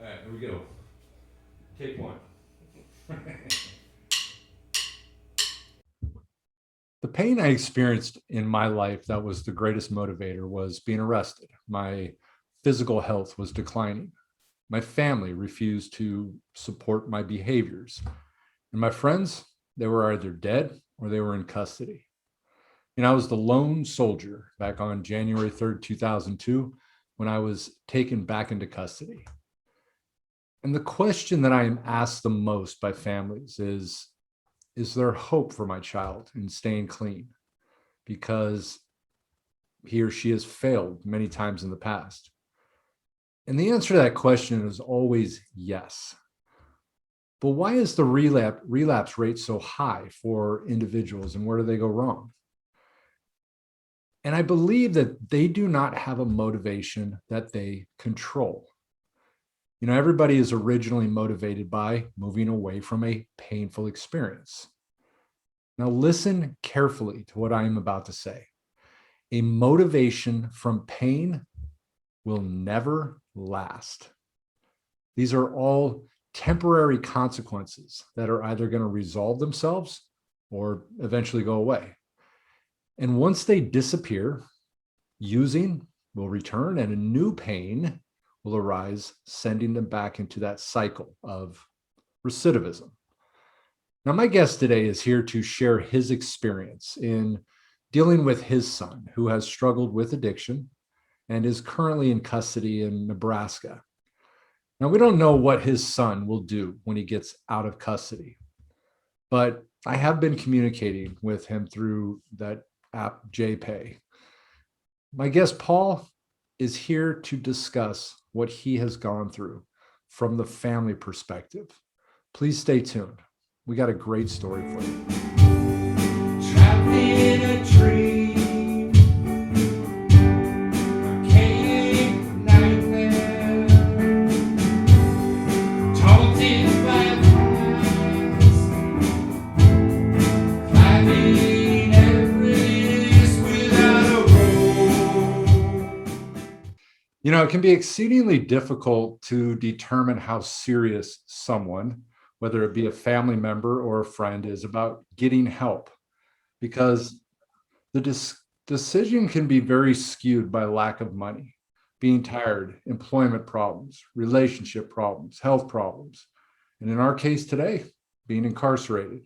All right, here we go. Take one. The pain I experienced in my life that was the greatest motivator was being arrested. My physical health was declining. My family refused to support my behaviors. And my friends, they were either dead or they were in custody. And I was the lone soldier back on January 3rd, 2002, when I was taken back into custody. And the question that I am asked the most by families is there hope for my child in staying clean? Because he or she has failed many times in the past. And the answer to that question is always yes. But why is the relapse rate so high for individuals, and where do they go wrong? And I believe that they do not have a motivation that they control. You know, everybody is originally motivated by moving away from a painful experience. Now, listen carefully to what I am about to say. A motivation from pain will never last. These are all temporary consequences that are either going to resolve themselves or eventually go away. And once they disappear, using will return and a new pain will arise, sending them back into that cycle of recidivism. Now, my guest today is here to share his experience in dealing with his son, who has struggled with addiction and is currently in custody in Nebraska. Now, we don't know what his son will do when he gets out of custody, but I have been communicating with him through that app, JPay. My guest, Paul, is here to discuss what he has gone through from the family perspective. Please stay tuned. We got a great story for you. Trapped in a tree, a cave nightmare, taunted by flies, climbing Everest without a rope. You know, it can be exceedingly difficult to determine how serious someone, whether it be a family member or a friend, is about getting help, because the decision can be very skewed by lack of money, being tired, employment problems, relationship problems, health problems, and in our case today, being incarcerated.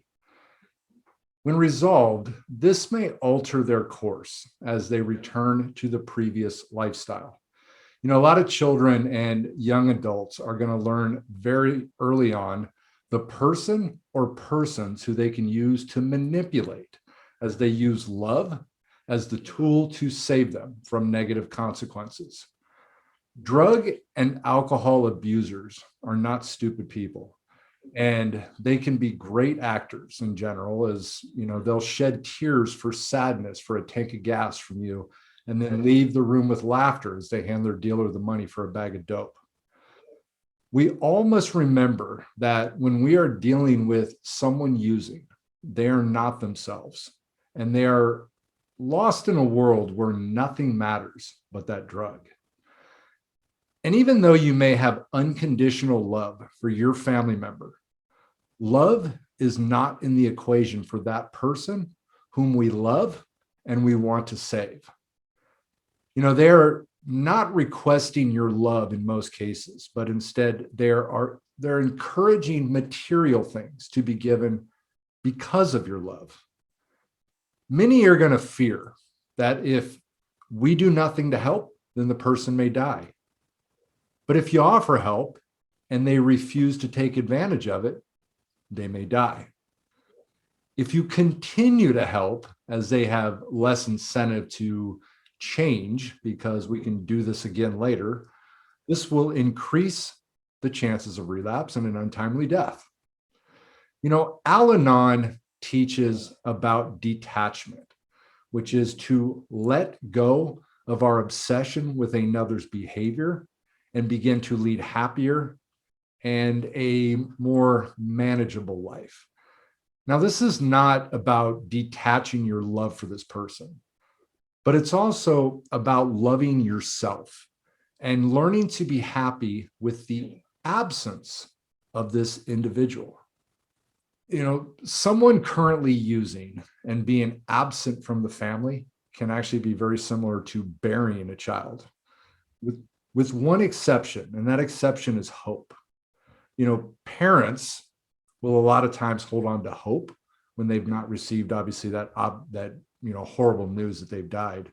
When resolved, this may alter their course as they return to the previous lifestyle. You know, a lot of children and young adults are going to learn very early on the person or persons who they can use to manipulate, as they use love as the tool to save them from negative consequences. Drug and alcohol abusers are not stupid people, and they can be great actors in general. As you know, they'll shed tears for sadness for a tank of gas from you, and then leave the room with laughter as they hand their dealer the money for a bag of dope. We all must remember that when we are dealing with someone using, they are not themselves, and they are lost in a world where nothing matters but that drug. And even though you may have unconditional love for your family member, love is not in the equation for that person whom we love and we want to save. You know, they're not requesting your love in most cases, but instead they're encouraging material things to be given because of your love. Many are going to fear that if we do nothing to help, then the person may die. But if you offer help and they refuse to take advantage of it, they may die. If you continue to help, as they have less incentive to change because we can do this again later, this will increase the chances of relapse and an untimely death. You know, Al-Anon teaches about detachment, which is to let go of our obsession with another's behavior and begin to lead happier and a more manageable life. Now, this is not about detaching your love for this person, but it's also about loving yourself and learning to be happy with the absence of this individual. Someone currently using and being absent from the family can actually be very similar to burying a child, with one exception, and that exception is hope. Parents will a lot of times hold on to hope when they've not received, obviously, that horrible news that they've died.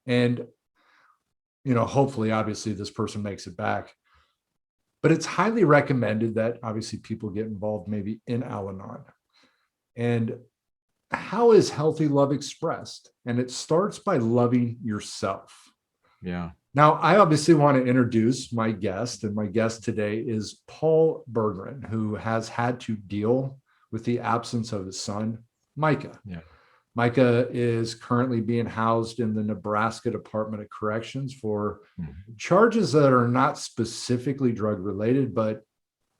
And, hopefully, obviously, this person makes it back. But it's highly recommended that obviously people get involved maybe in Al-Anon. And how is healthy love expressed? And it starts by loving yourself. Yeah. Now, I obviously want to introduce my guest, and my guest today is Paul Berggren, who has had to deal with the absence of his son, Micah. Yeah. Micah is currently being housed in the Nebraska Department of Corrections for charges that are not specifically drug related, but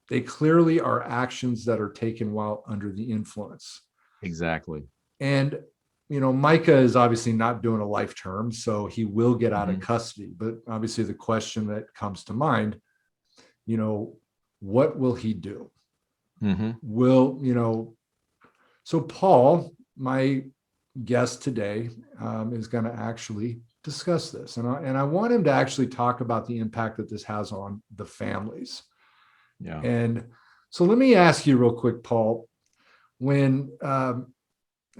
they clearly are actions that are taken while under the influence. Exactly. And, Micah is obviously not doing a life term, so he will get out of custody. But obviously the question that comes to mind, what will he do? So Paul, my guest today, is going to actually discuss this. And I want him to actually talk about the impact that this has on the families. Yeah. And so let me ask you real quick, Paul,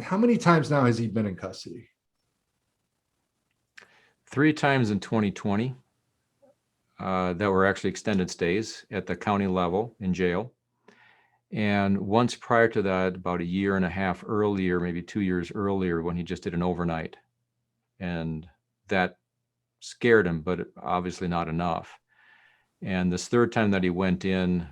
how many times now has he been in custody? 3 times in 2020 that were actually extended stays at the county level in jail. And once prior to that, about 1.5 years earlier, maybe 2 years earlier, when he just did an overnight. And that scared him, but obviously not enough. And this third time that he went in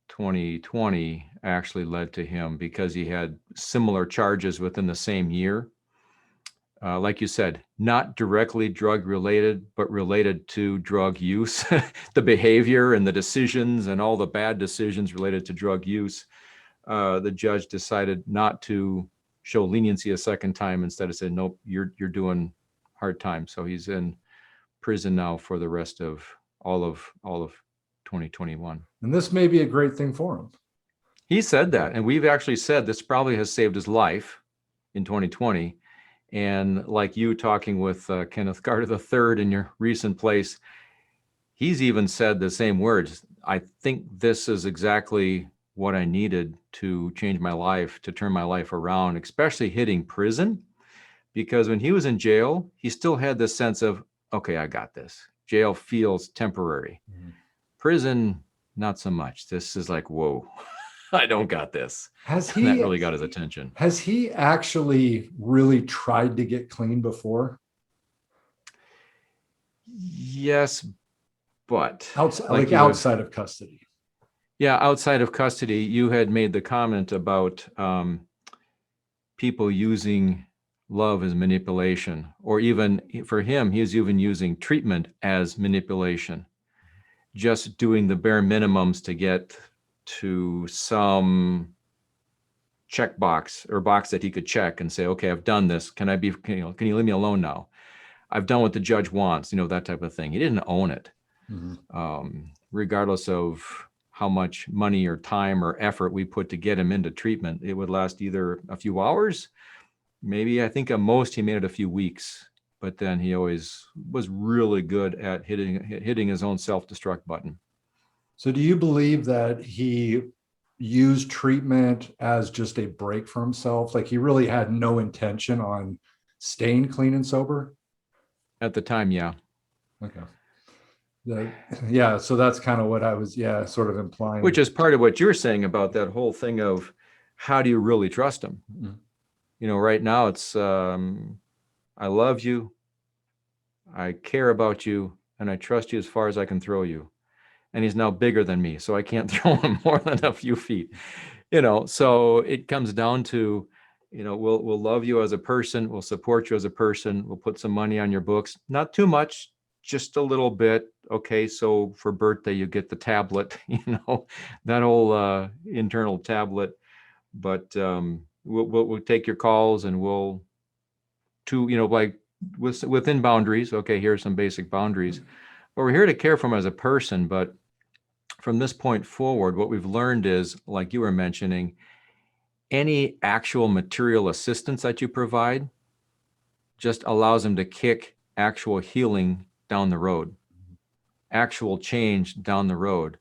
2020 actually led to him, because he had similar charges within the same year. Like you said, not directly drug related, but related to drug use, the behavior and the decisions and all the bad decisions related to drug use. The judge decided not to show leniency a second time. Instead of saying, nope, you're doing hard time. So he's in prison now for the rest of all of 2021. And this may be a great thing for him. He said that, and we've actually said this probably has saved his life in 2020. And like you talking with Kenneth Carter III in your recent place, he's even said the same words. I think this is exactly what I needed to change my life, to turn my life around, especially hitting prison. Because when he was in jail, he still had this sense of, okay, I got this. Jail feels temporary. Prison, not so much. This is like, whoa. I don't got this. That really got his attention. Has he actually really tried to get clean before? Yes, but outside of custody. Yeah, outside of custody, you had made the comment about people using love as manipulation, or even for him, he was even using treatment as manipulation, just doing the bare minimums to get to some check box or box that he could check and say, okay, I've done this. Can you leave me alone now? I've done what the judge wants, that type of thing. He didn't own it. Regardless of how much money or time or effort we put to get him into treatment, it would last either a few hours, maybe, I think at most he made it a few weeks, but then he always was really good at hitting his own self-destruct button. So do you believe that he used treatment as just a break for himself? Like he really had no intention on staying clean and sober? At the time, yeah. Okay. So that's kind of what I was, sort of implying. Which is part of what you're saying about that whole thing of how do you really trust him? Right now it's, I love you, I care about you, and I trust you as far as I can throw you. And he's now bigger than me, so I can't throw him more than a few feet. So it comes down to, we'll love you as a person, we'll support you as a person, we'll put some money on your books, not too much, just a little bit. Okay, so for birthday you get the tablet, that whole internal tablet. But we'll take your calls, and we'll within boundaries. Okay, here's some basic boundaries. Well, we're here to care for him as a person, but from this point forward, what we've learned is, like you were mentioning, any actual material assistance that you provide just allows him to kick actual healing down the road, actual change down the road.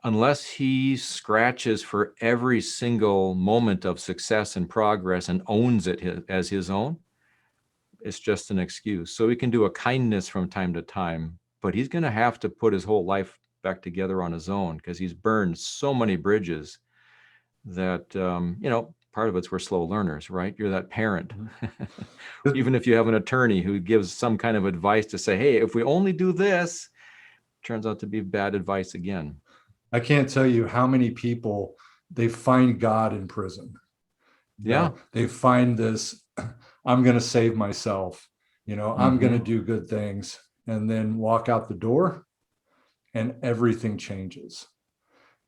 Unless he scratches for every single moment of success and progress and owns it as his own, it's just an excuse. So he can do a kindness from time to time, but he's going to have to put his whole life back together on his own because he's burned so many bridges that, part of it's we're slow learners, right? You're that parent. Even if you have an attorney who gives some kind of advice to say, hey, if we only do this, turns out to be bad advice again. I can't tell you how many people, they find God in prison. Yeah. They find this, I'm going to save myself, I'm going to do good things, and then walk out the door and everything changes.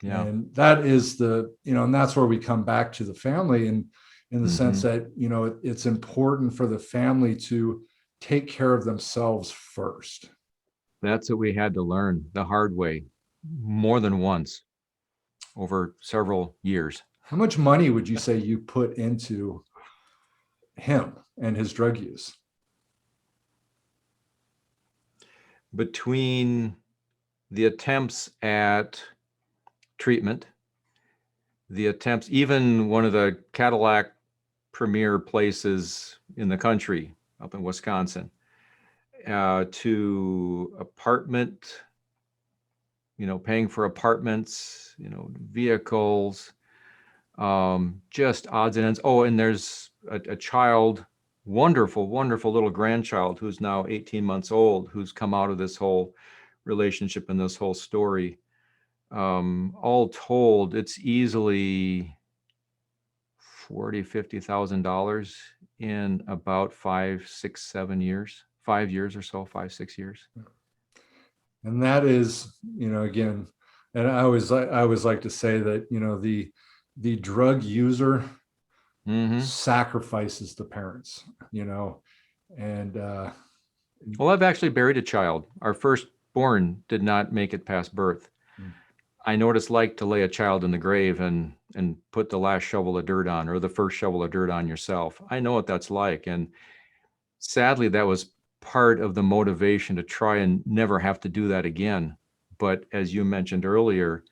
Yeah. And that is and that's where we come back to the family, and in the sense that, it's important for the family to take care of themselves first. That's what we had to learn the hard way more than once over several years. How much money would you say you put into him and his drug use? Between the attempts at treatment, the attempts, even one of the Cadillac premier places in the country up in Wisconsin, to apartment, paying for apartments, vehicles, just odds and ends. Oh, and there's a child, wonderful, wonderful little grandchild who's now 18 months old, who's come out of this whole relationship and this whole story. All told, it's easily $40,000-$50,000 in about 5, 6, 7 years, 5 years or so, 5, 6 years. And that is, again, and I always like to say that, the drug user sacrifices the parents, and well, I've actually buried a child. Our firstborn did not make it past birth. I know what it's like to lay a child in the grave and put the last shovel of dirt on, or the first shovel of dirt on yourself. I know what that's like. And sadly, that was part of the motivation to try and never have to do that again. But as you mentioned earlier,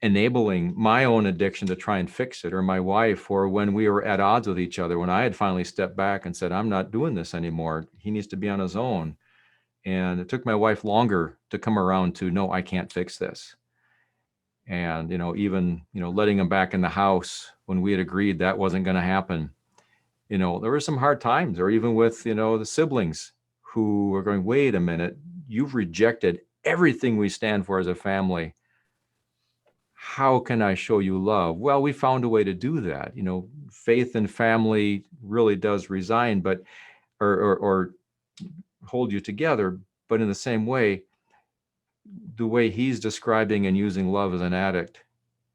enabling my own addiction to try and fix it, or my wife, or when we were at odds with each other, when I had finally stepped back and said, I'm not doing this anymore. He needs to be on his own. And it took my wife longer to come around to, no, I can't fix this. And, even, letting him back in the house when we had agreed that wasn't going to happen. There were some hard times, or even with, the siblings who were going, wait a minute, you've rejected everything we stand for as a family. How can I show you love? Well, we found a way to do that. Faith and family really does resign, but, or hold you together. But in the same way, the way he's describing and using love as an addict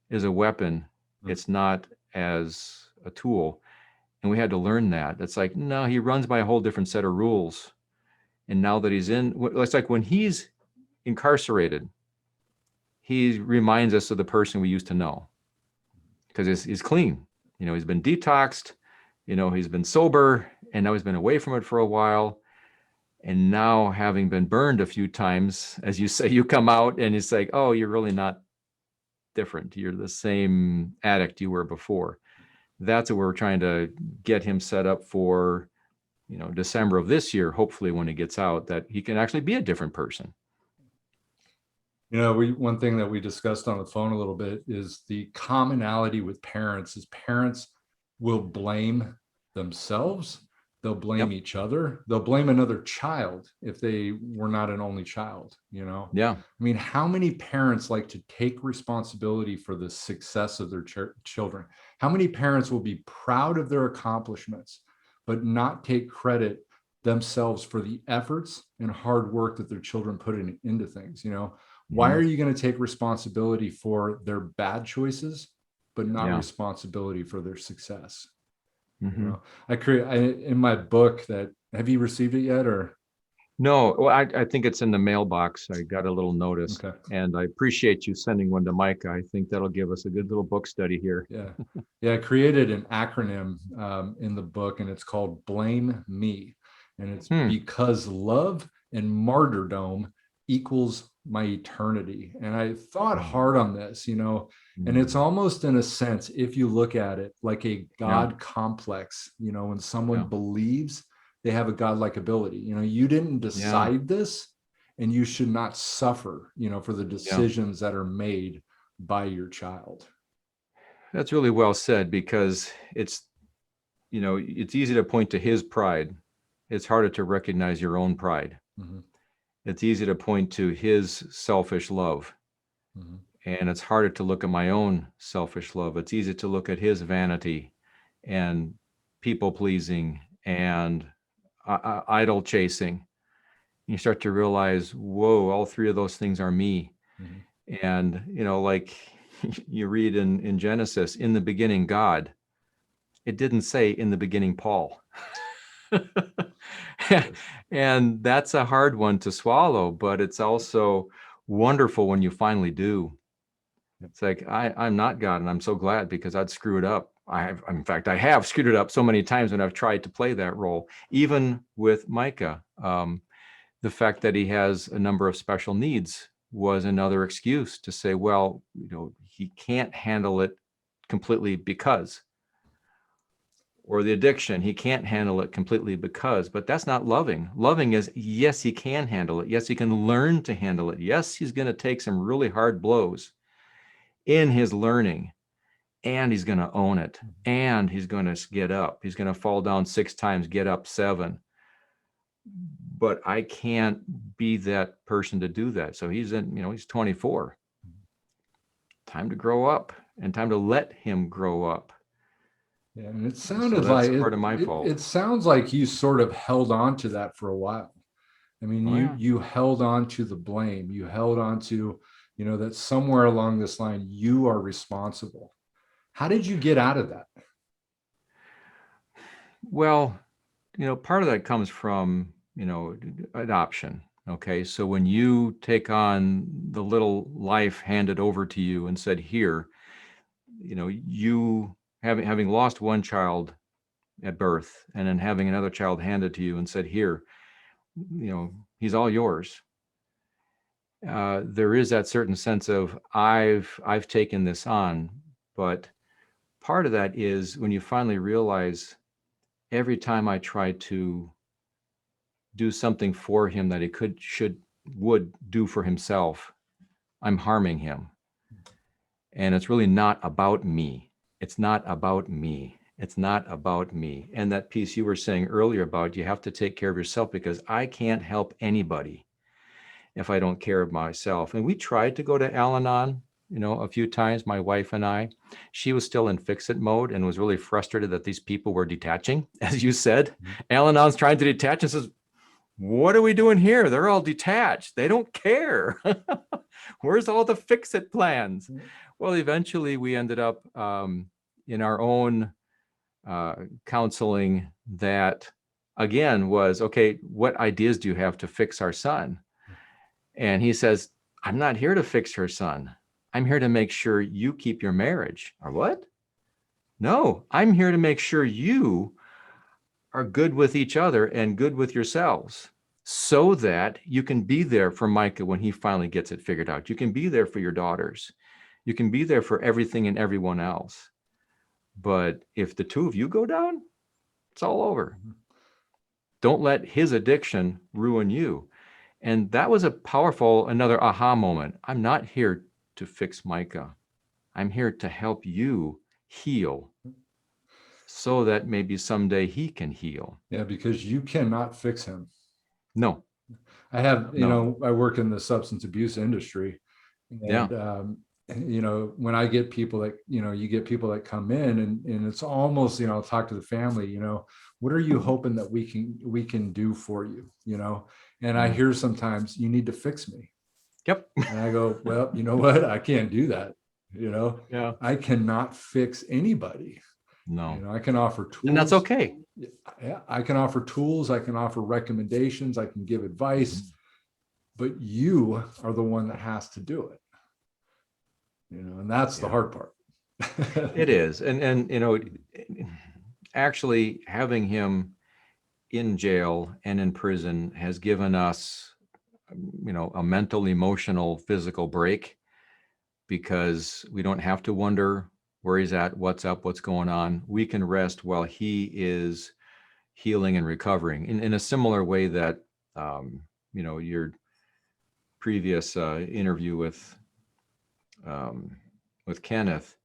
is a weapon. It's not as a tool. And we had to learn that. It's like, no, he runs by a whole different set of rules. And now that he's in, it's like when he's incarcerated, he reminds us of the person we used to know, because he's clean. He's been detoxed, he's been sober, and now he's been away from it for a while. And now, having been burned a few times, as you say, you come out and it's like, oh, you're really not different. You're the same addict you were before. That's what we're trying to get him set up for, December of this year, hopefully when he gets out, that he can actually be a different person. One thing that we discussed on the phone a little bit is the commonality with parents is parents will blame themselves. They'll blame each other. They'll blame another child if they were not an only child, Yeah. I mean, how many parents like to take responsibility for the success of their children? How many parents will be proud of their accomplishments, but not take credit themselves for the efforts and hard work that their children put into things? Why are you going to take responsibility for their bad choices, but not responsibility for their success? I in my book that, have you received it yet? Or No, well, I think it's in the mailbox. I got a little notice, Okay. and I appreciate you sending one to Micah. I think that'll give us a good little book study here. Yeah. Yeah. I created an acronym in the book, and it's called Blame Me. And it's because love and martyrdom equals my eternity. And I thought hard on this, and it's almost in a sense, if you look at it like a God complex, when someone believes they have a godlike ability, you didn't decide this, and you should not suffer, for the decisions that are made by your child. That's really well said, because it's easy to point to his pride. It's harder to recognize your own pride. Mm-hmm. It's easy to point to his selfish love. Mm-hmm. And it's harder to look at my own selfish love. It's easy to look at his vanity and people pleasing and idol chasing. You start to realize, whoa, all three of those things are me. Mm-hmm. And, like you read in Genesis, in the beginning, God. It didn't say in the beginning, Paul. And that's a hard one to swallow, but it's also wonderful when you finally do. It's like, I'm not God, and I'm so glad, because I'd screw it up. In fact, I have screwed it up so many times when I've tried to play that role. Even with Micah, the fact that he has a number of special needs was another excuse to say, well, he can't handle it completely because. Or the addiction, he can't handle it completely because, but that's not loving. Loving is, yes, he can handle it. Yes, he can learn to handle it. Yes, he's going to take some really hard blows in his learning, and he's going to own it, and he's going to get up. He's going to fall down 6 times, get up 7. But I can't be that person to do that. So he's 24. Time to grow up, and time to let him grow up. Yeah, and it sounded like part of my fault. It sounds like you sort of held on to that for a while. I mean, you held on to the blame. You held on to, that somewhere along this line, you are responsible. How did you get out of that? Well, part of that comes from, adoption. Okay. So when you take on the little life handed over to you and said, here, you having lost one child at birth, and then having another child handed to you and said, here, he's all yours. There is that certain sense of, I've taken this on, but part of that is when you finally realize, every time I try to do something for him that he would do for himself, I'm harming him. And it's really not about me. It's not about me. It's not about me. And that piece you were saying earlier about, you have to take care of yourself, because I can't help anybody if I don't care of myself. And we tried to go to Al-Anon, a few times, my wife and I. She was still in fix-it mode and was really frustrated that these people were detaching, as you said. Al-Anon's trying to detach and says, what are we doing here? They're all detached. They don't care. Where's all the fix-it plans? Well, eventually we ended up in our own counseling that, again, was, okay, what ideas do you have to fix our son? And he says, I'm not here to fix her son. I'm here to make sure you keep your marriage. Or what? No, I'm here to make sure you are good with each other and good with yourselves, so that you can be there for Micah when he finally gets it figured out. You can be there for your daughters. You can be there for everything and everyone else. But if the two of you go down, it's all over. Don't let his addiction ruin you. And that was another aha moment. I'm not here to fix Micah. I'm here to help you heal, so that maybe someday he can heal. Yeah, because you cannot fix him. No. I have, I work in the substance abuse industry. And, when I get people that, you get people that come in, and it's almost, I'll talk to the family, what are you hoping that we can do for you, And I hear sometimes, you need to fix me. Yep. And I go, well, you know what? I can't do that. I cannot fix anybody. No. I can offer tools. And that's okay. Yeah, I can offer tools. I can offer recommendations. I can give advice, but you are the one that has to do it. And that's the hard part. It is. And actually having him in jail and in prison has given us, a mental, emotional, physical break, because we don't have to wonder where he's at, what's up, what's going on. We can rest while he is healing and recovering in a similar way that, your previous interview with Kenneth,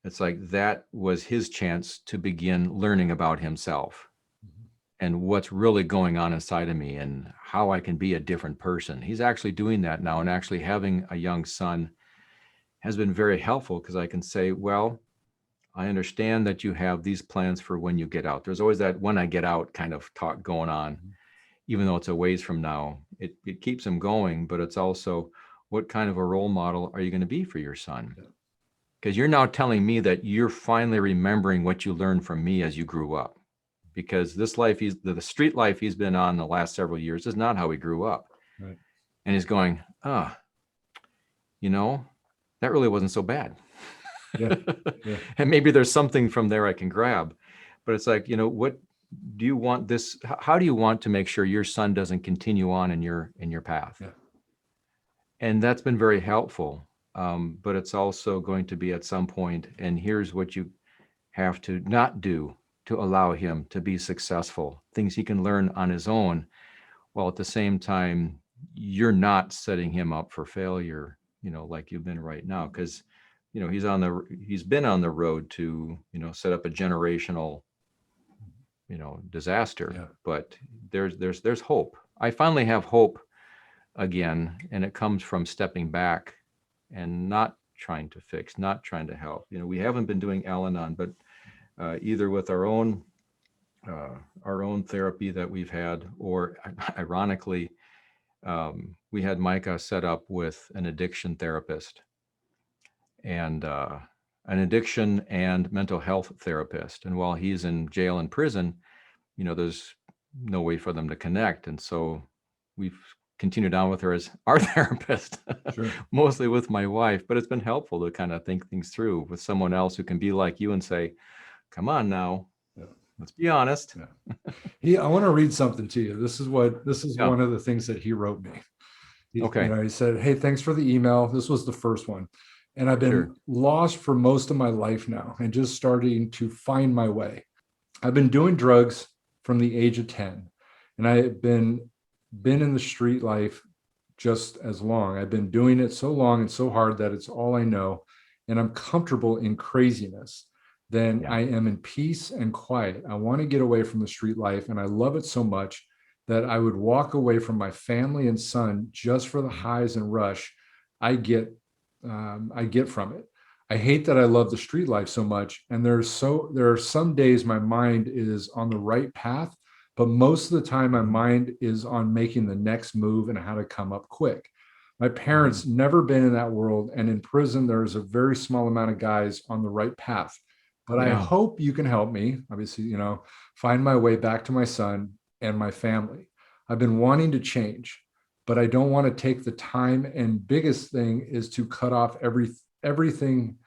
it's like that was his chance to begin learning about himself and what's really going on inside of me and how I can be a different person. He's actually doing that now, and actually having a young son has been very helpful, because I can say, well, I understand that you have these plans for when you get out. There's always that when I get out kind of talk going on, even though it's a ways from now. It keeps him going, but it's also, what kind of a role model are you going to be for your son? Because you're now telling me that you're finally remembering what you learned from me as you grew up. Because this life, the street life he's been on the last several years is not how he grew up. Right. And he's going, that really wasn't so bad. Yeah. And maybe there's something from there I can grab. But it's like, what do you want this? How do you want to make sure your son doesn't continue on in your path? Yeah. And that's been very helpful. But it's also going to be at some point, and here's what you have to not do to allow him to be successful, things he can learn on his own, while at the same time, you're not setting him up for failure, like you've been right now. Because, he's been on the road to, set up a generational, disaster. Yeah. But there's hope. I finally have hope again, and it comes from stepping back and not trying to fix, not trying to help. We haven't been doing Al-Anon, but either with our own therapy that we've had, or ironically, we had Micah set up with an addiction therapist and an addiction and mental health therapist. And while he's in jail and prison, there's no way for them to connect. And so we've continued on with her as our therapist, Sure. mostly with my wife, but it's been helpful to kind of think things through with someone else who can be like you and say, come on now, let's be honest. I want to read something to you. This is one of the things that he wrote me. He said, hey, thanks for the email. This was the first one. And I've been lost for most of my life now and just starting to find my way. I've been doing drugs from the age of 10, and I've been in the street life just as long. I've been doing it so long and so hard that it's all I know, and I'm comfortable in craziness. Then I am in peace and quiet. I want to get away from the street life, and I love it so much that I would walk away from my family and son just for the highs and rush I get from it. I hate that I love the street life so much, and there are some days my mind is on the right path, but most of the time my mind is on making the next move and how to come up quick. My parents never been in that world, and in prison there's a very small amount of guys on the right path. But I hope you can help me, obviously, find my way back to my son and my family. I've been wanting to change, but I don't want to take the time. And biggest thing is to cut off everything.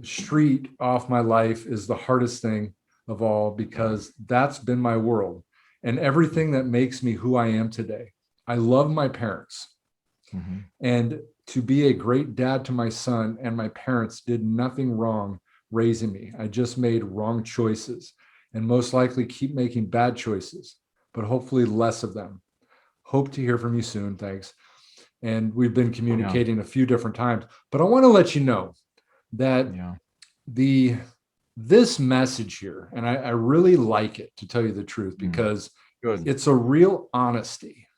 Street off my life is the hardest thing of all, because that's been my world and everything that makes me who I am today. I love my parents. And to be a great dad to my son, and my parents did nothing wrong raising me. I just made wrong choices and most likely keep making bad choices, but hopefully less of them. Hope to hear from you soon. Thanks. And we've been communicating a few different times, but I want to let you know that this message here, and I really like it, to tell you the truth, because it's a real honesty.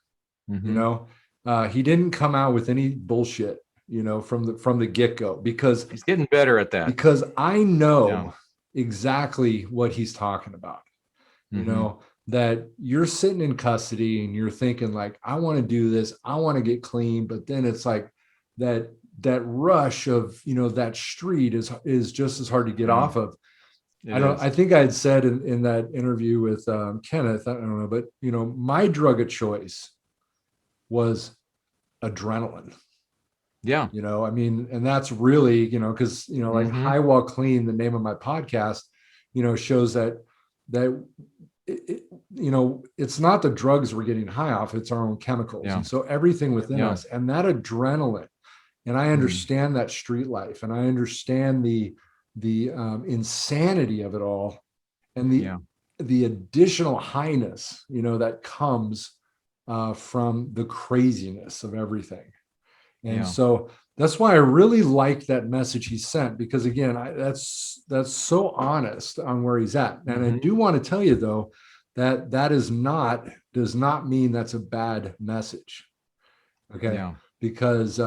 He didn't come out with any bullshit, from the get-go, because he's getting better at that. Because I know exactly what he's talking about. That you're sitting in custody and you're thinking like, I want to do this, I want to get clean, but then it's like that rush of, that street is just as hard to get off of. It is. I think I had said in that interview with Kenneth, I don't know, but my drug of choice was adrenaline. Yeah. I mean, and that's really, because, like High While Clean, the name of my podcast, shows that it's not the drugs we're getting high off, it's our own chemicals. Yeah. And so everything within us, and that adrenaline, and I understand that street life, and I understand the insanity of it all, and the additional highness, that comes from the craziness of everything. And so that's why I really like that message he sent, because again, that's so honest on where he's at. And I do want to tell you though, that does not mean that's a bad message. Okay. Yeah. Because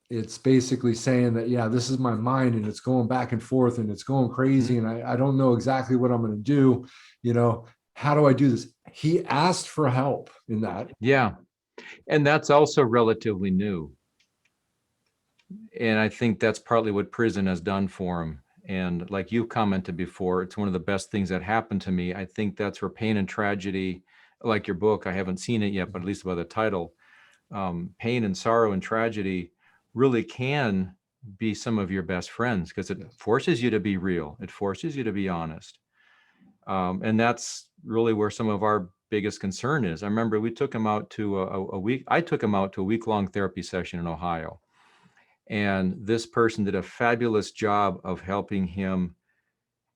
it's basically saying that, this is my mind and it's going back and forth and it's going crazy. And I don't know exactly what I'm going to do. How do I do this? He asked for help in that. Yeah. And that's also relatively new. And I think that's partly what prison has done for him. And like you commented before, it's one of the best things that happened to me. I think that's where pain and tragedy, like your book, I haven't seen it yet, but at least by the title, pain and sorrow and tragedy really can be some of your best friends, because it forces you to be real. It forces you to be honest. And that's really where some of our biggest concern is. I remember we took him out to I took him out to a week-long therapy session in Ohio. And this person did a fabulous job of helping him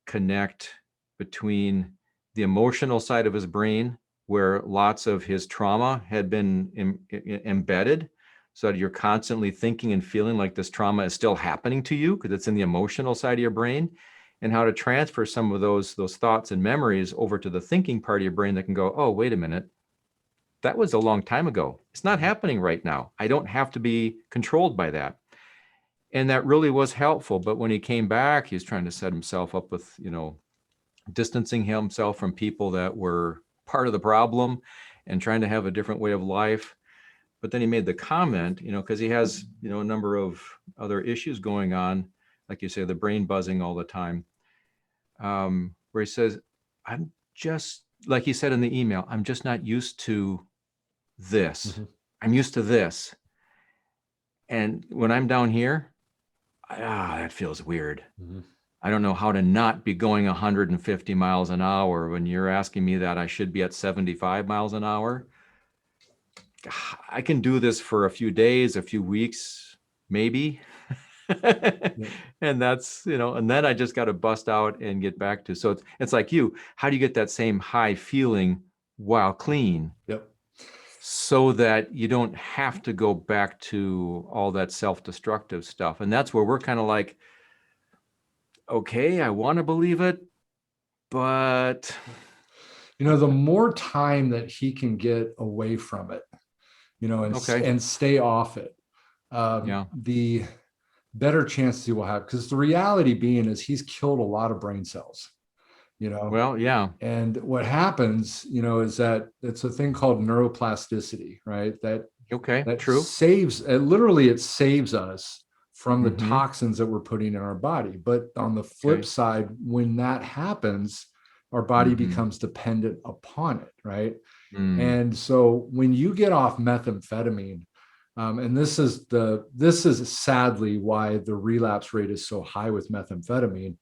connect between the emotional side of his brain, where lots of his trauma had been embedded, so that you're constantly thinking and feeling like this trauma is still happening to you because it's in the emotional side of your brain, and how to transfer some of those thoughts and memories over to the thinking part of your brain that can go, oh, wait a minute, that was a long time ago. It's not happening right now. I don't have to be controlled by that. And that really was helpful. But when he came back, he was trying to set himself up with, distancing himself from people that were part of the problem and trying to have a different way of life. But then he made the comment, because he has, a number of other issues going on, like you say, the brain buzzing all the time, where he says, I'm just, like he said in the email, I'm just not used to this. I'm used to this. And when I'm down here, that feels weird. I don't know how to not be going 150 miles an hour when you're asking me that I should be at 75 miles an hour. I can do this for a few days, a few weeks, maybe. And that's, and then I just got to bust out and get back to. So it's like how do you get that same high feeling while clean? Yep. So that you don't have to go back to all that self-destructive stuff. And that's where we're kind of like, okay, I want to believe it, but the more time that he can get away from it, and stay off it, the better chances he will have. Because the reality being is he's killed a lot of brain cells. Well, yeah. And what happens, is that it's a thing called neuroplasticity, right? That true. It saves us from the toxins that we're putting in our body. But on the flip side, when that happens, our body becomes dependent upon it, right? And so when you get off methamphetamine, and this is sadly why the relapse rate is so high with methamphetamine,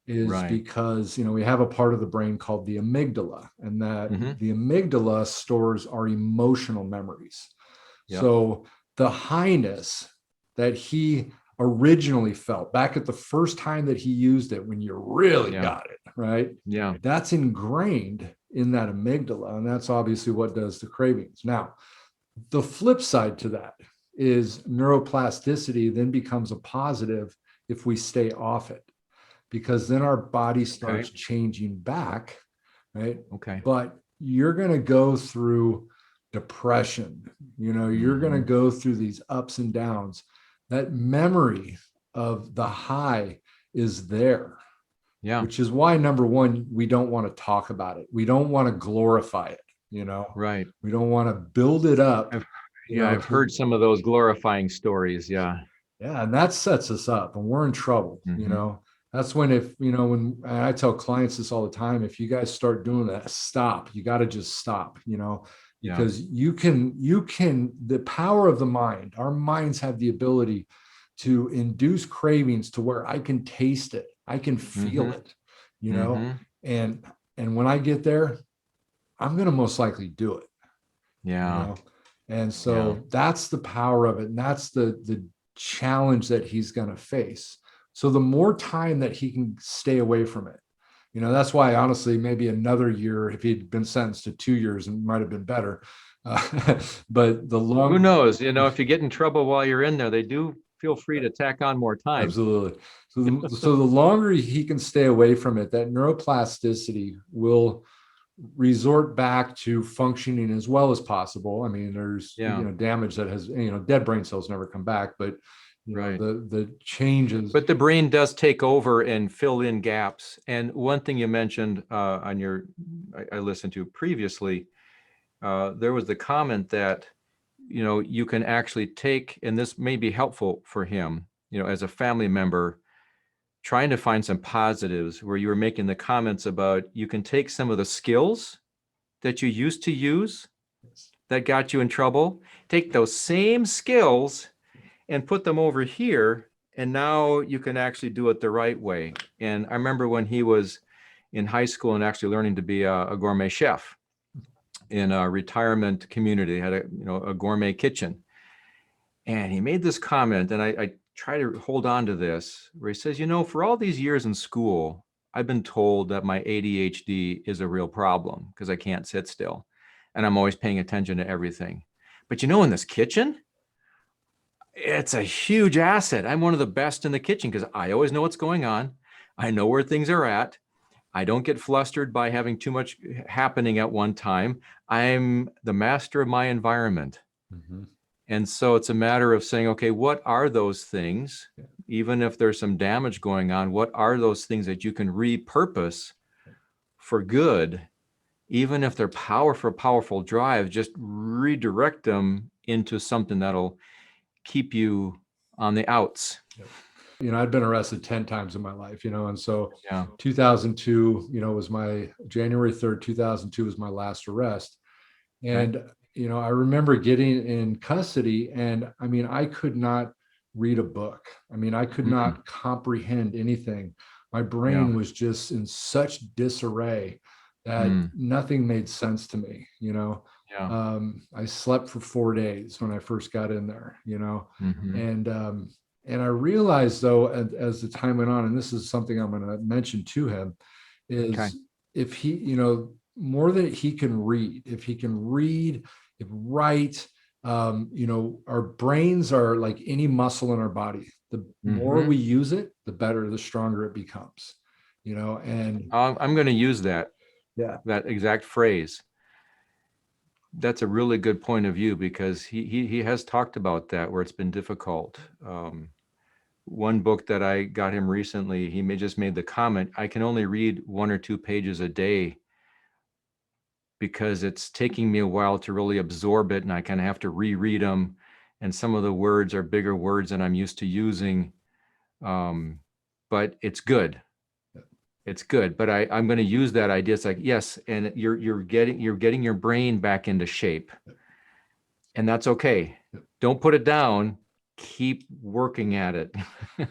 is because we have a part of the brain called the amygdala, and that the amygdala stores our emotional memories. So the highness that he originally felt back at the first time that he used it, when you really got it, right? Yeah. That's ingrained in that amygdala, and that's obviously what does the cravings. Now, the flip side to that is neuroplasticity then becomes a positive if we stay off it, because then our body starts changing back, right? But you're going to go through depression, you're going to go through these ups and downs. That memory of the high is there, which is why, number one, we don't want to talk about it. We don't want to glorify it, Right. We don't want to build it up. I've heard some of those glorifying stories. Yeah. And that sets us up, and we're in trouble, That's when, if when and I tell clients this all the time, if you guys start doing that, stop. You got to just stop, Yeah. because you can the power of the mind. Our minds have the ability to induce cravings to where I can taste it, I can feel Mm-hmm. it, Mm-hmm. and when I get there, I'm going to most likely do it, you Yeah. know and Yeah. so that's the power of it, and that's the challenge that he's going to face. So the more time that he can stay away from it, that's why, honestly, maybe another year, if he'd been sentenced to 2 years, and might have been better. But the Who long knows? If you get in trouble while you're in there, they do feel free to tack on more time. Absolutely. So the longer he can stay away from it, that neuroplasticity will resort back to functioning as well as possible. I mean, there's Yeah. damage that has, dead brain cells never come back, but Right. the changes. But the brain does take over and fill in gaps. And one thing you mentioned on I listened to previously, there was the comment that, you can actually take, and this may be helpful for him, as a family member, trying to find some positives where you were making the comments about you can take some of the skills that you used to use that got you in trouble, take those same skills and put them over here. And now you can actually do it the right way. And I remember when he was in high school and actually learning to be a gourmet chef in a retirement community, had a gourmet kitchen. And he made this comment, and I try to hold on to this, where he says, for all these years in school, I've been told that my ADHD is a real problem because I can't sit still and I'm always paying attention to everything. But in this kitchen, it's a huge asset. I'm one of the best in the kitchen because I always know what's going on. I know where things are at. I don't get flustered by having too much happening at one time. I'm the master of my environment. Mm-hmm. And so it's a matter of saying, okay, what are those things? Yeah. Even if there's some damage going on, what are those things that you can repurpose for good? Even if they're powerful drive, just redirect them into something that'll keep you on the outs. I'd been arrested 10 times in my life, and so Yeah. 2002, was my January 3rd, 2002 was my last arrest. And, I remember getting in custody, and I mean, I could not read a book. I mean, I could not comprehend anything. My brain was just in such disarray that nothing made sense to me. Yeah. I slept for 4 days when I first got in there, and I realized, though, as the time went on, and this is something I'm going to mention to him, Okay. is if he, more than he can read, if he can read, if write, our brains are like any muscle in our body. The more we use it, the better, the stronger it becomes, and I'm going to use that exact phrase. That's a really good point of view because he has talked about that where it's been difficult. One book that I got him recently, he just made the comment, I can only read 1 or 2 pages a day because it's taking me a while to really absorb it, and I kind of have to reread them. And some of the words are bigger words than I'm used to using. But it's good. It's good. But I'm going to use that idea. It's like, yes, and you're getting your brain back into shape. And that's okay. Don't put it down. Keep working at it.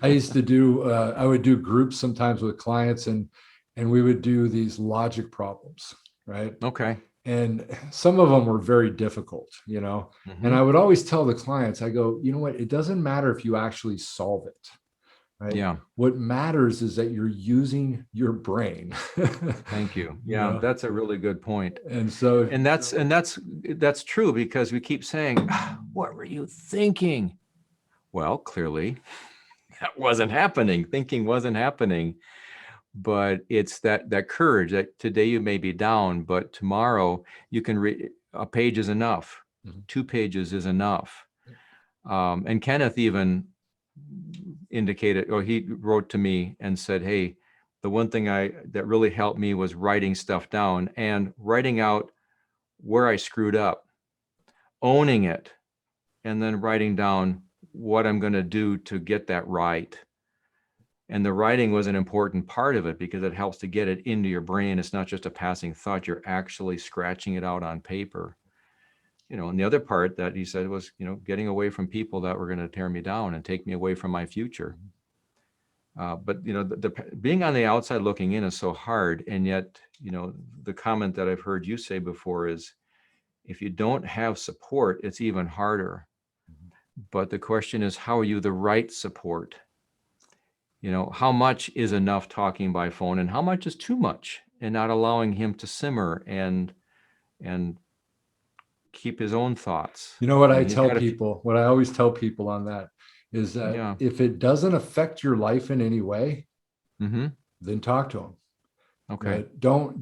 I used to do, I would do groups sometimes with clients, and we would do these logic problems, right? Okay. And some of them were very difficult, and I would always tell the clients, I go, you know what, it doesn't matter if you actually solve it, right? Yeah. What matters is that you're using your brain. Thank you. Yeah, that's a really good point. And so, that's true because we keep saying, what were you thinking? Well, clearly that wasn't happening. Thinking wasn't happening. But it's that courage that today you may be down, but tomorrow you can read a page is enough. 2 pages is enough. And Kenneth even indicated, or he wrote to me and said, hey, the one thing that really helped me was writing stuff down and writing out where I screwed up, owning it, and then writing down what I'm going to do to get that right. And the writing was an important part of it because it helps to get it into your brain. It's not just a passing thought. You're actually scratching it out on paper. And the other part that he said was, getting away from people that were going to tear me down and take me away from my future. But being on the outside looking in is so hard. And yet, the comment that I've heard you say before is, if you don't have support, it's even harder. But the question is, how are you the right support? How much is enough talking by phone, and how much is too much, and not allowing him to simmer and keep his own thoughts. You know what I tell people, what I always tell people on that is that if it doesn't affect your life in any way, then talk to him. Okay. Don't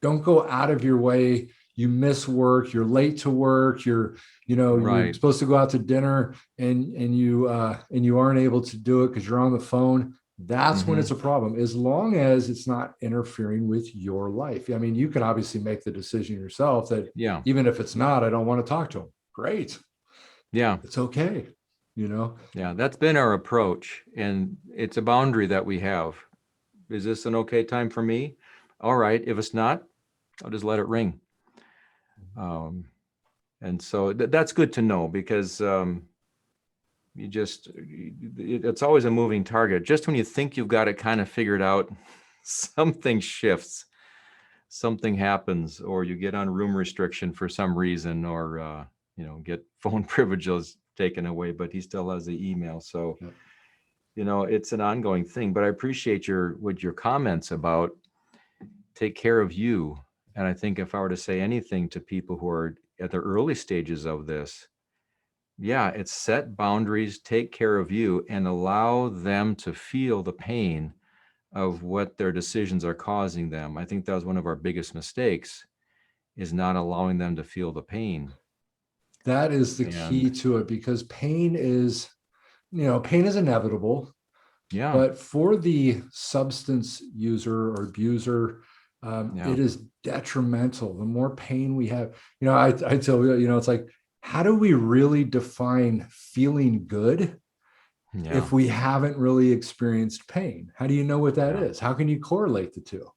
go out of your way. You miss work, you're late to work, you're supposed to go out to dinner and you aren't able to do it because you're on the phone. That's when it's a problem, as long as it's not interfering with your life. I mean, you can obviously make the decision yourself that even if it's not, I don't want to talk to him. Great. Yeah. It's okay. Yeah, that's been our approach. And it's a boundary that we have. Is this an okay time for me? All right. If it's not, I'll just let it ring. And so that's good to know, because it's always a moving target. Just when you think you've got it kind of figured out, something shifts, something happens, or you get on room restriction for some reason, or get phone privileges taken away, but he still has the email. So it's an ongoing thing. But I appreciate your comments about take care of you. And I think if I were to say anything to people who are at the early stages of this, it's set boundaries, take care of you, and allow them to feel the pain of what their decisions are causing them. I think that was one of our biggest mistakes, is not allowing them to feel the pain. That is the key to it, because pain is inevitable. Yeah. But for the substance user or abuser, it is detrimental. The more pain we have, I tell you, it's like, how do we really define feeling good if we haven't really experienced pain? How do you know what that is? How can you correlate the two?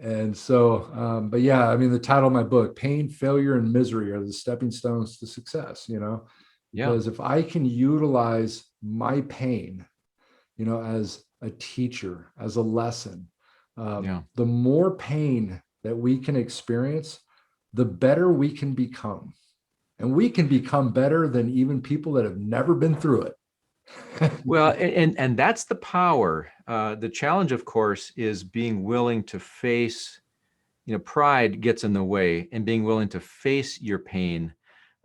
And so, but I mean, the title of my book, Pain, Failure, and Misery Are the Stepping Stones to Success, because if I can utilize my pain, as a teacher, as a lesson, the more pain that we can experience, the better we can become. And we can become better than even people that have never been through it. Well, and that's the power. The challenge, of course, is being willing to face, pride gets in the way, and being willing to face your pain.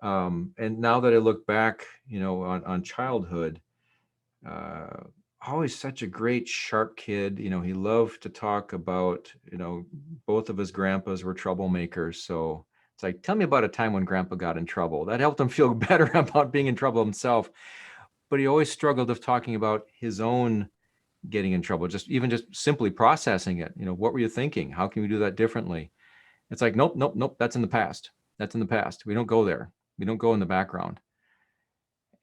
And now that I look back, on childhood, always such a great, sharp kid. He loved to talk about, both of his grandpas were troublemakers. So it's like, tell me about a time when grandpa got in trouble. That helped him feel better about being in trouble himself. But he always struggled with talking about his own getting in trouble, just simply processing it. What were you thinking? How can we do that differently? It's like, nope. That's in the past. That's in the past. We don't go there. We don't go in the background.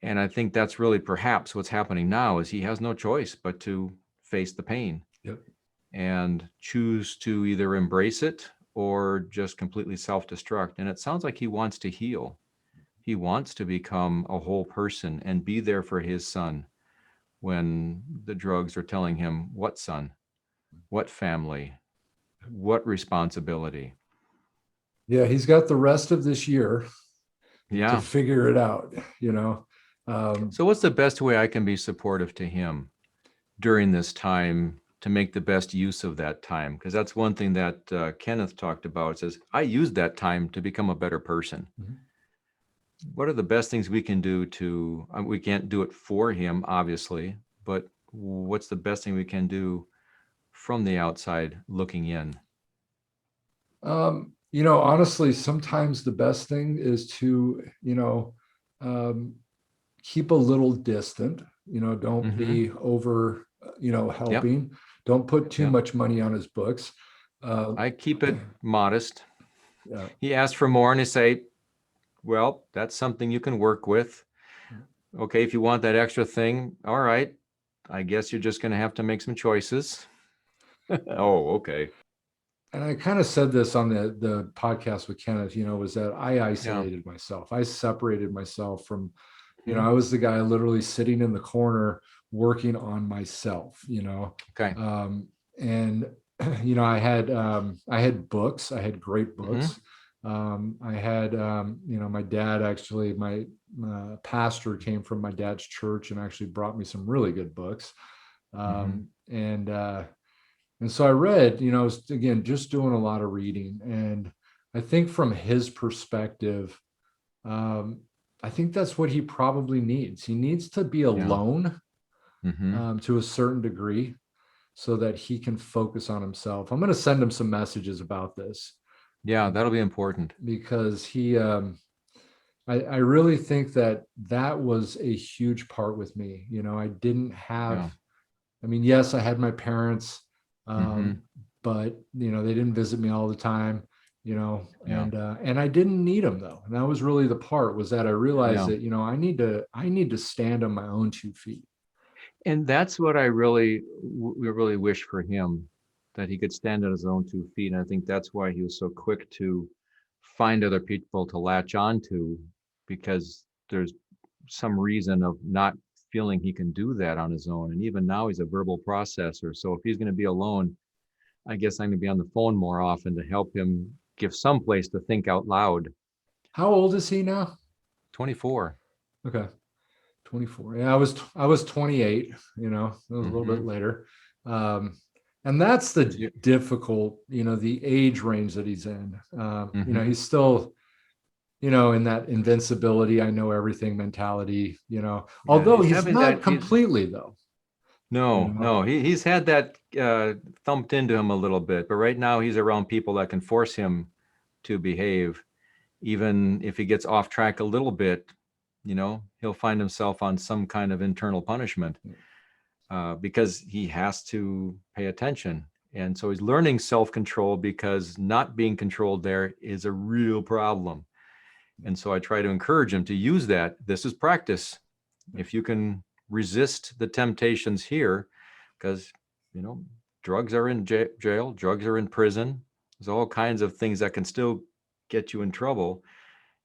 And I think that's really perhaps what's happening now, is he has no choice but to face the pain and choose to either embrace it or just completely self-destruct. And it sounds like he wants to heal. He wants to become a whole person and be there for his son when the drugs are telling him what son, what family, what responsibility. Yeah, he's got the rest of this year to figure it out, So what's the best way I can be supportive to him during this time to make the best use of that time? Because that's one thing that Kenneth talked about. It says, I used that time to become a better person. What are the best things we can do we can't do it for him, obviously, but what's the best thing we can do from the outside looking in? Honestly, sometimes the best thing is to, keep a little distant, don't be over, helping. Don't put too much money on his books. I keep it modest. He asked for more and I say, well, that's something you can work with. Okay, if you want that extra thing, all right, I guess you're just going to have to make some choices. Oh, okay. And I kind of said this on the podcast with Kenneth, was that I isolated myself. I separated myself from, I was the guy literally sitting in the corner working on myself, Okay. And I had books. I had great books. I had my dad, actually, my pastor came from my dad's church and actually brought me some really good books. And so I read, again, just doing a lot of reading. And I think from his perspective, I think that's what he probably needs. He needs to be alone to a certain degree so that he can focus on himself. I'm going to send him some messages about this. Yeah, that'll be important. Because I really think that was a huge part with me. I didn't have, yes, I had my parents, but they didn't visit me all the time, and I didn't need them, though. And that was really the part, was that I realized that, I need to stand on my own 2 feet. And that's what I really wish for him, that he could stand on his own 2 feet. And I think that's why he was so quick to find other people to latch onto, because there's some reason of not feeling he can do that on his own. And even now he's a verbal processor. So if he's going to be alone, I guess I'm going to be on the phone more often to help him give some place to think out loud. How old is he now? 24. Okay. 24. Yeah, I was 28, it was a little bit later. And that's the difficult, the age range that he's in. He's still, in that invincibility, I know everything mentality, although he's not completely, though. No, he's had that thumped into him a little bit, but right now he's around people that can force him to behave. Even if he gets off track a little bit, he'll find himself on some kind of internal punishment because he has to pay attention. And so he's learning self-control, because not being controlled there is a real problem. And so I try to encourage him to use that. This is practice. If you can resist the temptations here, because, drugs are in jail, drugs are in prison. There's all kinds of things that can still get you in trouble.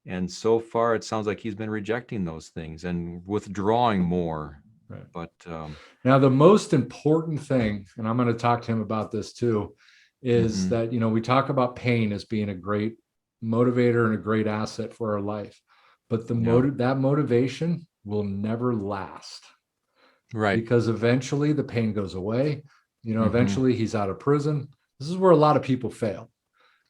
And so far, it sounds like he's been rejecting those things and withdrawing more. Right. But now, the most important thing, and I'm going to talk to him about this too, is that, we talk about pain as being a great motivator and a great asset for our life. But that motivation will never last. Right. Because eventually the pain goes away. Eventually he's out of prison. This is where a lot of people fail.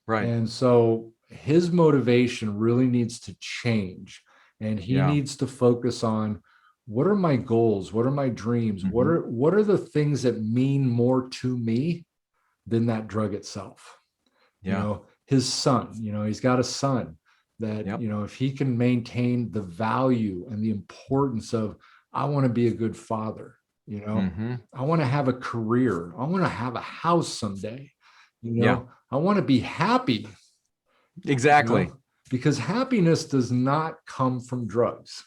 Right. And so his motivation really needs to change, and he needs to focus on, what are my goals? What are my dreams? What are the things that mean more to me than that drug itself? His son, he's got a son that, if he can maintain the value and the importance of, I want to be a good father, I want to have a career, I want to have a house someday, I want to be happy. Exactly. Because happiness does not come from drugs.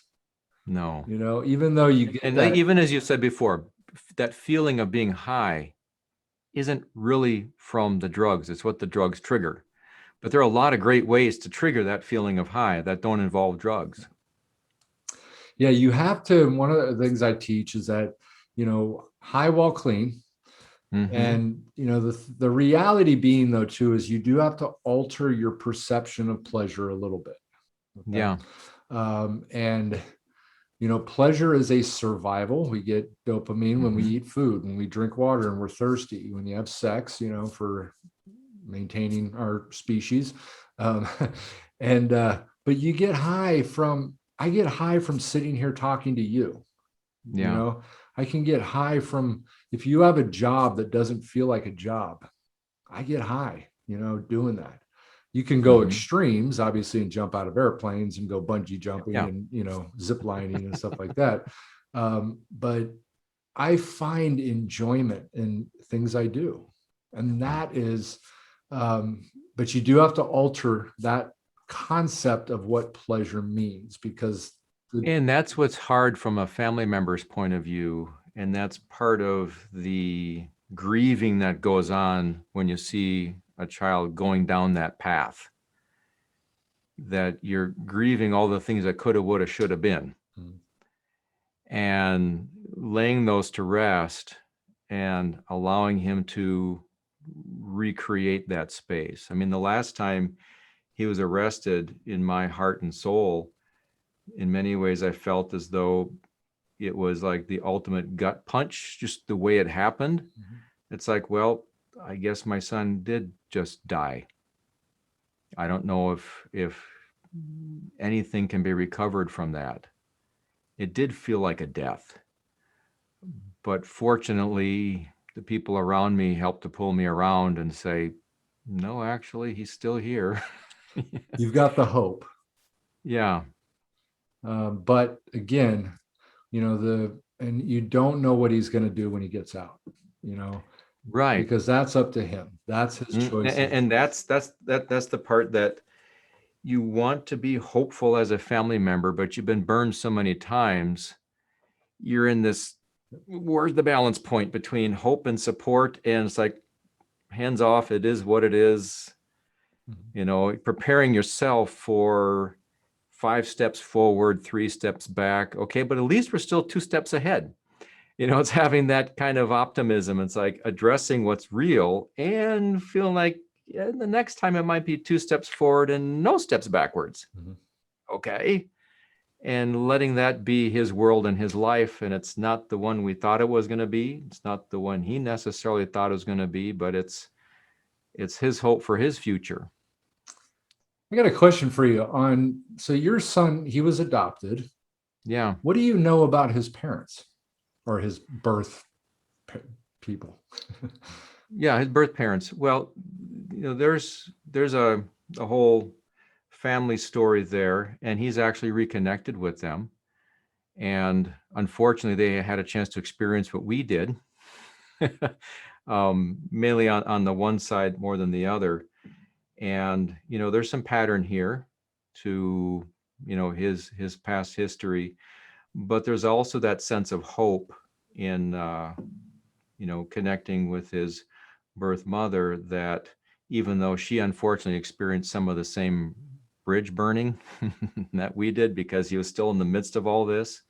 No. Even though you get even as you said before, that feeling of being high isn't really from the drugs. It's what the drugs trigger. But there are a lot of great ways to trigger that feeling of high that don't involve drugs. Yeah, you have to. One of the things I teach is that, high while clean. And, the reality being, though, too, is you do have to alter your perception of pleasure a little bit. Okay? Yeah. And, pleasure is a survival. We get dopamine when we eat food, when we drink water and we're thirsty, when you have sex, for maintaining our species. But you get high I get high from sitting here talking to you. I can get high from, if you have a job that doesn't feel like a job, I get high, doing that. You can go extremes, obviously, and jump out of airplanes and go bungee jumping and, zip lining and stuff like that. But I find enjoyment in things I do. And that is, but you do have to alter that concept of what pleasure means, because and that's what's hard from a family member's point of view, And that's part of the grieving that goes on when you see a child going down that path, that you're grieving all the things that coulda, woulda, shoulda been, and laying those to rest and allowing him to recreate that space. I mean, the last time he was arrested, in my heart and soul, in many ways, I felt as though it was like the ultimate gut punch, just the way it happened. It's like, well, I guess my son did just die. I don't know if anything can be recovered from that. It did feel like a death. But fortunately, the people around me helped to pull me around and say, no, actually, he's still here. You've got the hope. Yeah. But again, and you don't know what he's going to do when he gets out, Right. because that's up to him. That's his choice. And that's the part that you want to be hopeful as a family member, but you've been burned so many times. You're in this, where's the balance point between hope and support? And it's like, hands off, it is what it is. Preparing yourself for 5 steps forward, 3 steps back. Okay, but at least we're still 2 steps ahead. It's having that kind of optimism. It's like addressing what's real and feeling like the next time it might be 2 steps forward and no steps backwards. Okay. And letting that be his world and his life. And it's not the one we thought it was going to be. It's not the one he necessarily thought it was going to be, but it's his hope for his future. I got a question for you so your son, he was adopted. Yeah. What do you know about his parents or his birth people? Yeah, his birth parents. Well, there's a whole family story there, and he's actually reconnected with them. And unfortunately, they had a chance to experience what we did, mainly on the one side more than the other. And, there's some pattern here to, his past history, but there's also that sense of hope in, connecting with his birth mother, that even though she unfortunately experienced some of the same bridge burning that we did, because he was still in the midst of all this,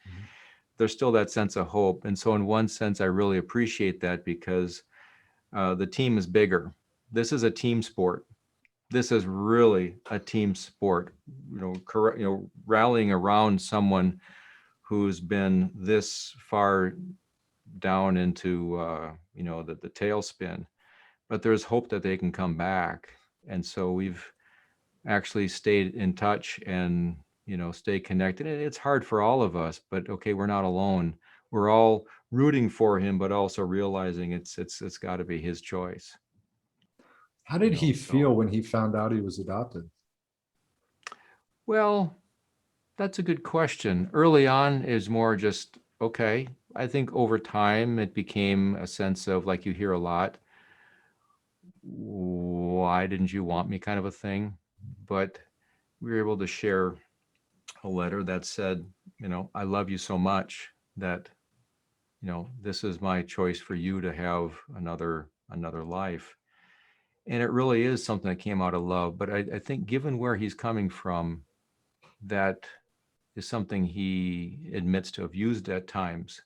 there's still that sense of hope. And so in one sense, I really appreciate that, because the team is bigger. This is a team sport. This is really a team sport, rallying around someone who's been this far down into, the tailspin, but there's hope that they can come back. And so we've actually stayed in touch and, stay connected. And it's hard for all of us, but okay, we're not alone. We're all rooting for him, but also realizing it's got to be his choice. How did he feel when he found out he was adopted? Well, that's a good question. Early on is more just, okay. I think over time it became a sense of, like you hear a lot, why didn't you want me, kind of a thing. But we were able to share a letter that said, I love you so much that, this is my choice for you to have another life. And it really is something that came out of love. But I think given where he's coming from, that is something he admits to have used at times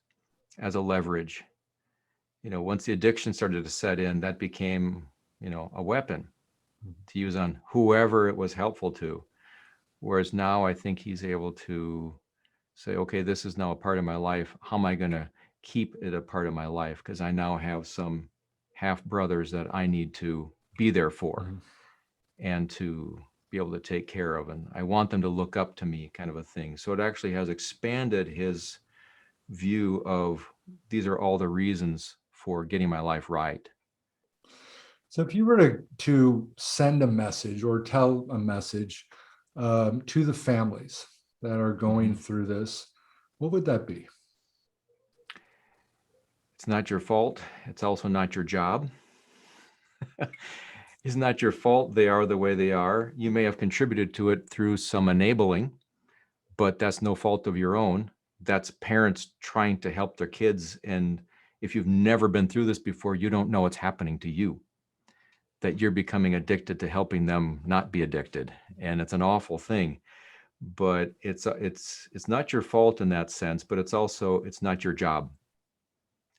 as a leverage. Once the addiction started to set in, that became, a weapon to use on whoever it was helpful to. Whereas now I think he's able to say, okay, this is now a part of my life. How am I going to keep it a part of my life? Because I now have some half brothers that I need to be there for and to be able to take care of. And I want them to look up to me, kind of a thing. So it actually has expanded his view of, these are all the reasons for getting my life right. So if you were to send a message or tell a message to the families that are going through this, what would that be? It's not your fault. It's also not your job. It's not your fault they are the way they are. You may have contributed to it through some enabling, but that's no fault of your own. That's parents trying to help their kids. And if you've never been through this before, you don't know what's happening to you, that you're becoming addicted to helping them not be addicted. And it's an awful thing, but it's not your fault in that sense, but it's not your job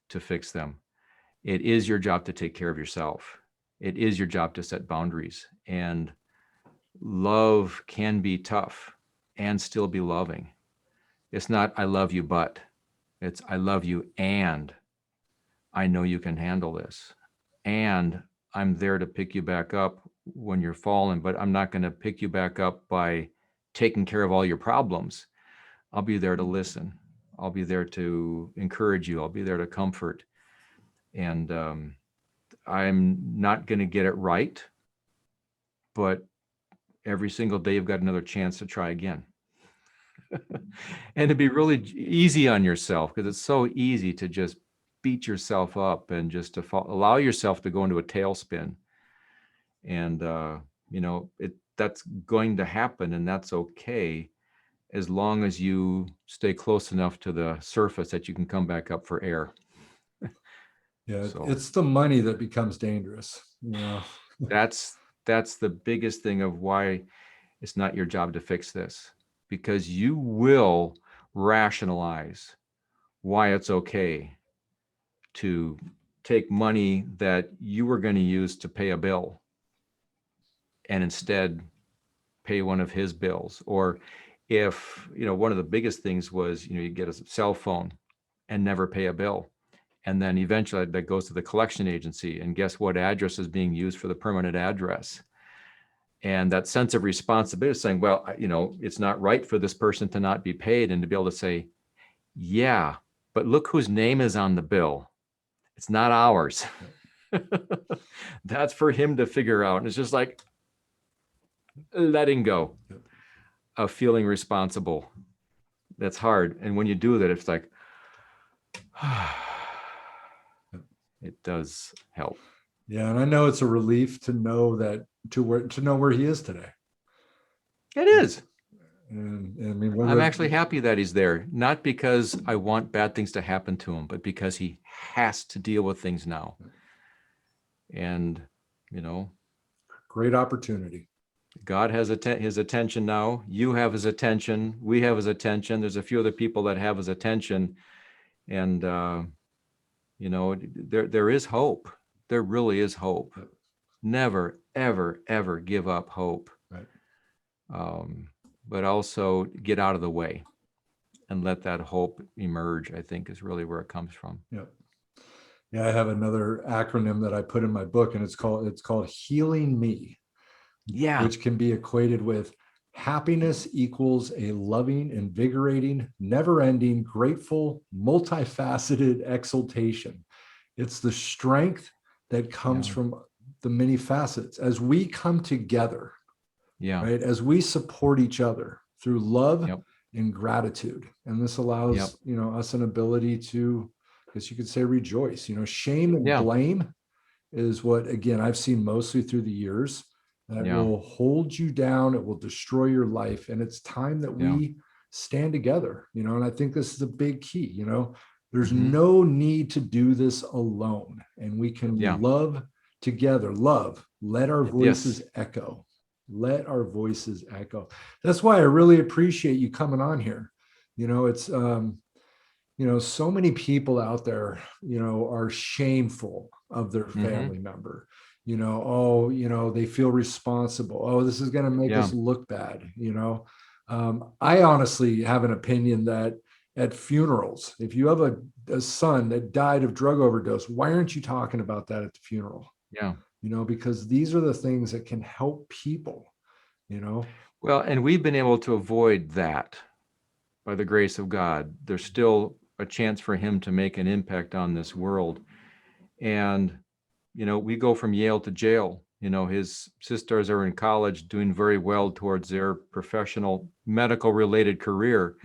to fix them. It is your job to take care of yourself. It is your job to set boundaries. And love can be tough and still be loving. It's not, I love you, but it's, I love you and I know you can handle this. And I'm there to pick you back up when you're falling, but I'm not going to pick you back up by taking care of all your problems. I'll be there to listen. I'll be there to encourage you. I'll be there to comfort. And I'm not going to get it right, but every single day you've got another chance to try again. And to be really easy on yourself, because it's so easy to just beat yourself up and just to allow yourself to go into a tailspin. And, that's going to happen, and that's okay, as long as you stay close enough to the surface that you can come back up for air. Yeah, so it's the money that becomes dangerous. That's the biggest thing of why it's not your job to fix this, because you will rationalize why it's okay to take money that you were going to use to pay a bill and instead pay one of his bills. Or if, one of the biggest things was, you get a cell phone and never pay a bill. And then eventually that goes to the collection agency, and guess what address is being used for the permanent address? And that sense of responsibility, saying, well, it's not right for this person to not be paid, and to be able to say, yeah, but look whose name is on the bill. It's not ours. That's for him to figure out. And it's just like letting go of feeling responsible. That's hard. And when you do that, it's like, it does help. Yeah. And I know it's a relief to know that, to know where he is today. It is. And I mean, I'm actually happy that he's there, not because I want bad things to happen to him, but because he has to deal with things now. And, great opportunity. God has his attention now. You have his attention. We have his attention. There's a few other people that have his attention. And, there is hope. There really is hope. Never, ever, ever give up hope. Right. But also get out of the way and let that hope emerge, I think, is really where it comes from. Yeah. Yeah. I have another acronym that I put in my book, and it's called Healing Me. Yeah. Which can be equated with happiness equals a loving, invigorating, never-ending, grateful, multifaceted exaltation. It's the strength that comes from the many facets as we come together. Yeah. Right. As we support each other through love and gratitude. And this allows, us an ability to, I guess you could say, rejoice. Shame and blame is what, again, I've seen mostly through the years. That will hold you down. It will destroy your life. And it's time that we stand together, and I think this is a big key. There's no need to do this alone. And we can love together. Let our voices echo. Let our voices echo. That's why I really appreciate you coming on here. It's, so many people out there, are shameful of their family member. They feel responsible. Oh, this is going to make us look bad. I honestly have an opinion that at funerals, if you have a son that died of drug overdose, why aren't you talking about that at the funeral? Yeah. Because these are the things that can help people, Well, and we've been able to avoid that by the grace of God. There's still a chance for him to make an impact on this world. And we go from Yale to jail. His sisters are in college doing very well towards their professional medical related career.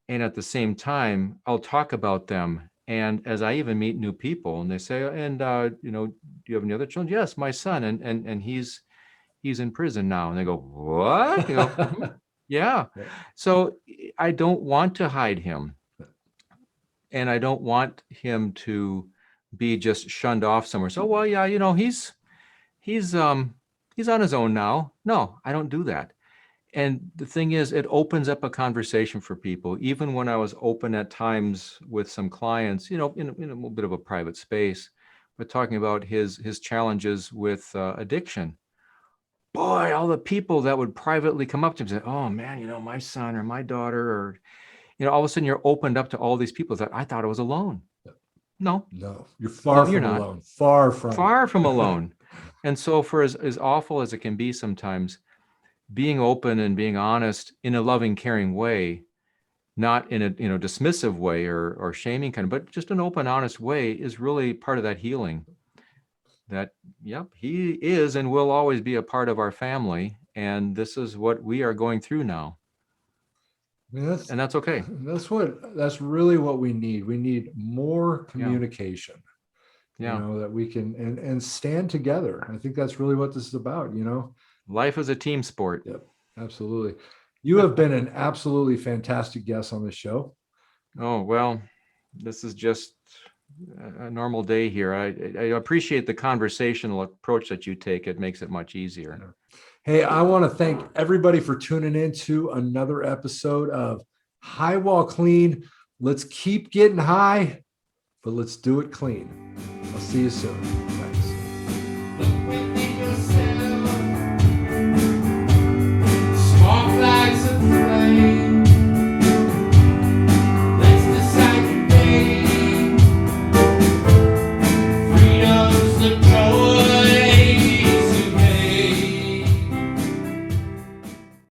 And at the same time, I'll talk about them. And as I even meet new people, and they say, do you have any other children? Yes, my son. And he's in prison now. And they go, what? Yeah. Yeah. So I don't want to hide him, and I don't want him to be just shunned off somewhere. So, well, yeah, he's on his own now. No, I don't do that. And the thing is, it opens up a conversation for people. Even when I was open at times with some clients, in a little bit of a private space, but talking about his challenges with addiction. Boy, all the people that would privately come up to him and say, "Oh man, my son or my daughter," or all of a sudden you're opened up to all these people that I thought I was alone. No, No, you're no, far you're from not. alone. Far from. Far from alone. And so, for as awful as it can be sometimes, being open and being honest in a loving, caring way, not in a dismissive way or shaming kind of, but just an open, honest way, is really part of that healing. That, yep, he is and will always be a part of our family, and this is what we are going through now. I mean, And that's okay. That's really what we need. We need more communication. Yeah. That we can and stand together. I think that's really what this is about. Life is a team sport. Yep, absolutely. You have been an absolutely fantastic guest on this show. Oh, well, this is just a normal day here. I appreciate the conversational approach that you take. It makes it much easier. Hey, I want to thank everybody for tuning in to another episode of High Wall Clean. Let's keep getting high, but let's do it clean. I'll see you soon.